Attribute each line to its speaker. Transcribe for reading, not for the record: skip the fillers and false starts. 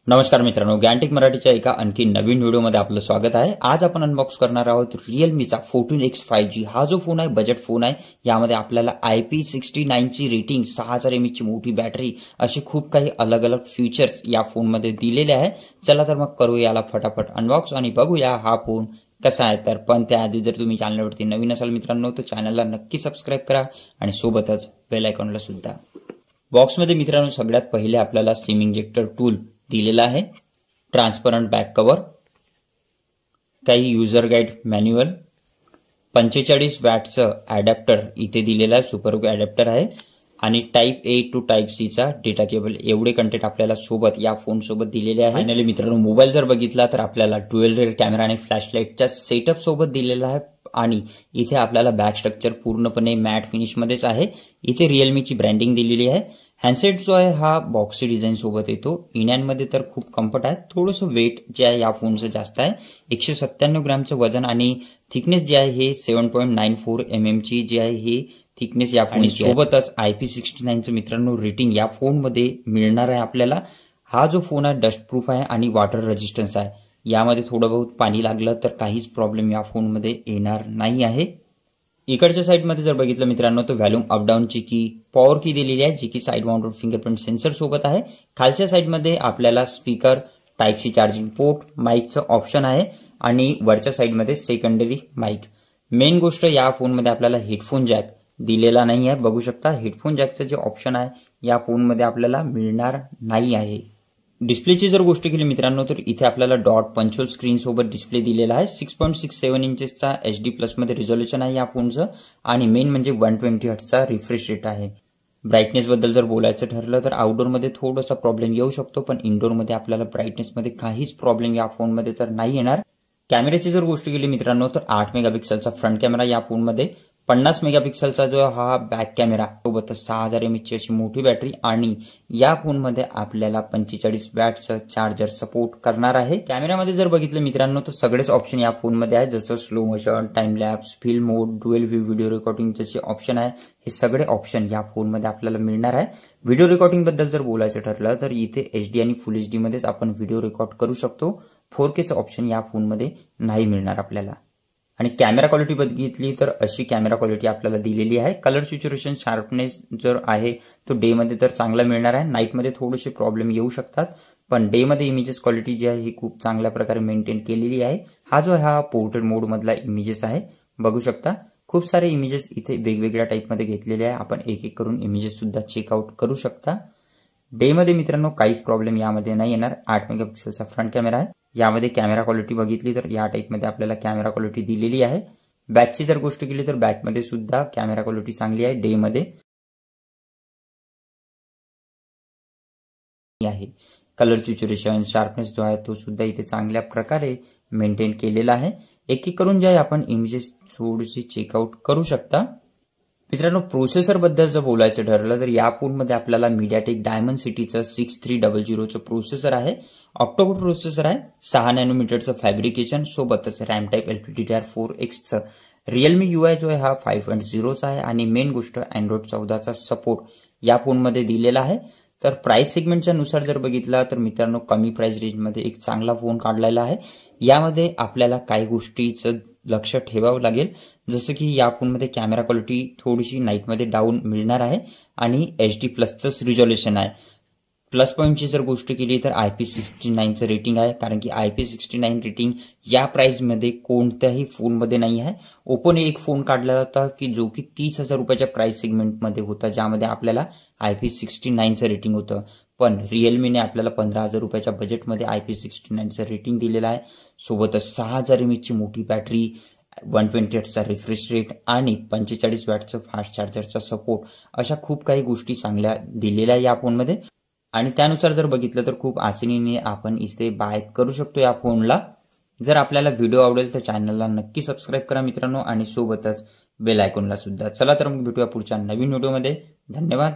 Speaker 1: नमस्कार मित्रांनो, गॅनटेक मराठीच्या एका आणखी नवीन व्हिडिओमध्ये आपलं स्वागत आहे। आज आपण अनबॉक्स करणार आहोत Realmeचा 14X 5G। हा जो फोन आहे बजेट फोन आहे। यामध्ये आपल्याला IP69 ची रेटिंग, 6000 mAh ची मोठी बॅटरी, असे खूप काही अलग अलग फीचर्स या फोनमध्ये दिलेले आहे। चला तर मग करू याला फटाफट अनबॉक्स आणि बघूया हा फोन कसा आहे। तर पण त्याआधी जर तुम्ही चॅनलवरती नवीन असाल मित्रांनो तर चॅनलला नक्की सबस्क्राइब करा आणि सोबतच बेल आयकॉनला सुद्धा। बॉक्समध्ये मित्रांनो सगळ्यात पहिले आपल्याला सिम इंजेक्टर टूल दिलेला आहे, ट्रान्सपरंट बॅक कव्हर, काही युजर गाइड मॅन्युअल, 45 वॅटचं अडॅप्टर इथे दिलेला आहे, सुपर अडॅप्टर आहे आणि type A to type C चा डेटा केबल। एवढे कंटेंट आपल्याला सोबत या फोन सोबत दिलेले आहे। फायनली मित्रांनो मोबाईल जर बघितला तर आपल्याला ड्युअल रेड कॅमेरा आणि फ्लॅशलाइटच्या सेटअप सोबत दिलेला आहे आणि इथे आपल्याला बॅक स्ट्रक्चर पूर्णपणे मॅट फिनिश मध्येच आहे। इथे Realmeची ब्रँडिंग दिलेली आहे। हँडसेट जो आहे हा बॉक्सी डिझाइन सोबत येतो। इन्यांमध्ये तर खूप कम्फर्ट आहे, थोडंसं वेट जे आहे या फोनचं जास्त आहे, 197 ग्रॅमचं वजन आणि थिकनेस जे आहे हे 7.94 mm ची जी आहे ही थिकनेस या फोन सोबतच IP69 चं मित्रांनो रेटिंग या फोनमध्ये मिळणार आहे आपल्याला। हा जो फोन आहे डस्ट प्रूफ आहे आणि वॉटर रेजिस्टन्स आहे। यामध्ये थोडं बहुत पाणी लागलं तर काहीच प्रॉब्लेम या फोनमध्ये येणार नाही आहे। इकडच्या साइडमध्ये जर बघितलं मित्रांनो तर व्हॉल्यूम अप डाऊन ची की, पॉवर की दिलेली आहे जी की साइड माउंटेड फिंगरप्रिंट सेन्सर सोबत आहे। खालच्या साइडमध्ये आपल्याला speaker, type C charging port, माइकचं ऑप्शन आहे आणि वरच्या साइडमध्ये सेकंडरी माइक। मेन गोष्ट या फोनमध्ये आपल्याला हेडफोन जॅक दिलेला नाही आहे। बघू शकता हेडफोन जॅकचं जे ऑप्शन आहे या फोनमध्ये आपल्याला मिळणार नाही आहे। डिस्प्लेची जर गोष्ट केली मित्रांनो तर इथे आपल्याला डॉट पंच होल स्क्रीन सोबत डिस्प्ले दिलेला आहे। 6.67 इंचेसचा HD+ मध्ये रिझोल्यूशन आहे या फोनचं आणि मेन म्हणजे 120 हर्ट्झचा रिफ्रेश रेट आहे। ब्राईटनेस बद्दल जर बोलायचं ठरलं तर आउटडोर मध्ये थोडासा प्रॉब्लेम येऊ शकतो, पण इनडोर मध्ये आपल्याला ब्राईटनेस मध्ये काहीच प्रॉब्लेम या फोनमध्ये तर नाही येणार। कॅमेऱ्याची जर गोष्ट केली मित्रांनो तर 8 मेगापिक्सलचा फ्रंट कॅमेरा या फोनमध्ये, 50 मेगापिक्सलचा जो हा बॅक कॅमेरा, सोबतच 6000 mAh ची अशी मोठी बॅटरी आणि या फोनमध्ये आपल्याला 45 वॅटचं चार्जर सपोर्ट करणार आहे। कॅमेऱ्यामध्ये जर बघितलं मित्रांनो तर सगळेच ऑप्शन या फोनमध्ये आहेत, जसं slow motion, time lapse, film mode, dual view video recording जसे ऑप्शन आहे, हे सगळे ऑप्शन या फोनमध्ये आपल्याला मिळणार आहे। व्हिडिओ रेकॉर्डिंग बद्दल जर बोलायचं ठरलं तर इथे HD आणि फुल HD मध्येच आपण व्हिडिओ रेकॉर्ड करू शकतो। 4Kचं ऑप्शन या फोनमध्ये नाही मिळणार आपल्याला। आणि कॅमेरा क्वालिटी बघितली तर अशी कॅमेरा क्वालिटी आपल्याला दिलेली आहे। कलर सॅच्युरेशन, शार्पनेस जर आहे तो डे मध्ये तर चांगला मिळणार आहे, नाईट मध्ये थोडेसे प्रॉब्लेम येऊ शकतात, पण डे मध्ये इमेजेस क्वालिटी जी आहे ही खूप चांगल्या प्रकारे मेंटेन केलेली आहे। हा जो हा पोर्ट्रेट मोड मधला इमेजेस आहे, बघू शकता खूप सारे इमेजेस इथे वेगवेगळ्या टाइप मध्ये घेतलेले आहे। आपण एक एक करून इमेजेस सुद्धा चेकआउट करू शकता। डे मध्ये मित्रांनो काहीच प्रॉब्लेम यामध्ये नाही येणार। 8 मेगापिक्सलचा फ्रंट कॅमेरा आहे। यामध्ये कॅमेरा क्वालिटी बघितली तर या टाइप मध्ये आपल्याला कॅमेरा क्वालिटी दिलेली आहे। बॅकची जर गोष्ट केली तर बॅक मध्ये सुद्धा कॅमेरा क्वालिटी चांगली आहे, डे मध्ये आहे। कलर सॅच्युरेशन, शार्पनेस जो आहे तो सुद्धा इथे चांगल्या प्रकारे मेंटेन केलेला आहे। एक एक करून जे आपण इमेजेस थोडीशी चेकआउट करू शकता। मित्रांनो प्रोसेसर बद्दल जर बोलायचं ठरलं तर या फोनमध्ये आपल्याला मीडियाटेक डायमेन्सिटीचं 6300चं प्रोसेसर आहे। ऑक्टोकोर प्रोसेसर आहे, 6 नॅनोमीटरचं फॅब्रिकेशन, सोबतच रॅम टाइप LPDDR4Xचं। Realme UI जो आहे हा 5.0चा आहे आणि मेन गोष्ट Android 14चा सपोर्ट या फोनमध्ये दिलेला आहे। तर प्राइस सेगमेंटच्या नुसार जर बघितला तर मित्रांनो कमी प्राइस रेंजमध्ये एक चांगला फोन काढलेला आहे। यामध्ये आपल्याला काही गोष्टीचं लक्ष ठेवावं लागेल, जसं की या फोनमध्ये कॅमेरा क्वालिटी थोडीशी नाईटमध्ये डाऊन मिळणार आहे आणि HD+चं रिझोल्यूशन आहे। प्लस पॉईंटची जर गोष्ट केली तर IP69चं रेटिंग आहे, कारण की IP69 रेटिंग या प्राइसमध्ये कोणत्याही फोनमध्ये नाही आहे। ओप्पोने एक फोन काढला होता की जो की 30,000 रुपयाच्या प्राइस सेगमेंटमध्ये होता, ज्यामध्ये आपल्याला IP69चं रेटिंग होतं, पण Realmeने आपल्याला 15,000 रुपयाच्या बजेटमध्ये IP69चं रेटिंग दिलेलं आहे। सोबतच 6000 mAh ची मोठी बॅटरी, 120 हर्ट्झचा रिफ्रेश रेट आणि 45 वॅटचं फास्ट चार्जरचा सपोर्ट, अशा खूप काही गोष्टी चांगल्या दिलेल्या या फोनमध्ये आणि त्यानुसार जर बघितलं तर खूप आसानीने आपण इथे बाय करू शकतो या फोनला। जर आपल्याला व्हिडिओ आवडेल तर चॅनलला नक्की सबस्क्राइब करा मित्रांनो आणि सोबतच बेल आयकॉनला सुद्धा। चला तर मग भेटूया पुढच्या नवीन व्हिडिओमध्ये। धन्यवाद।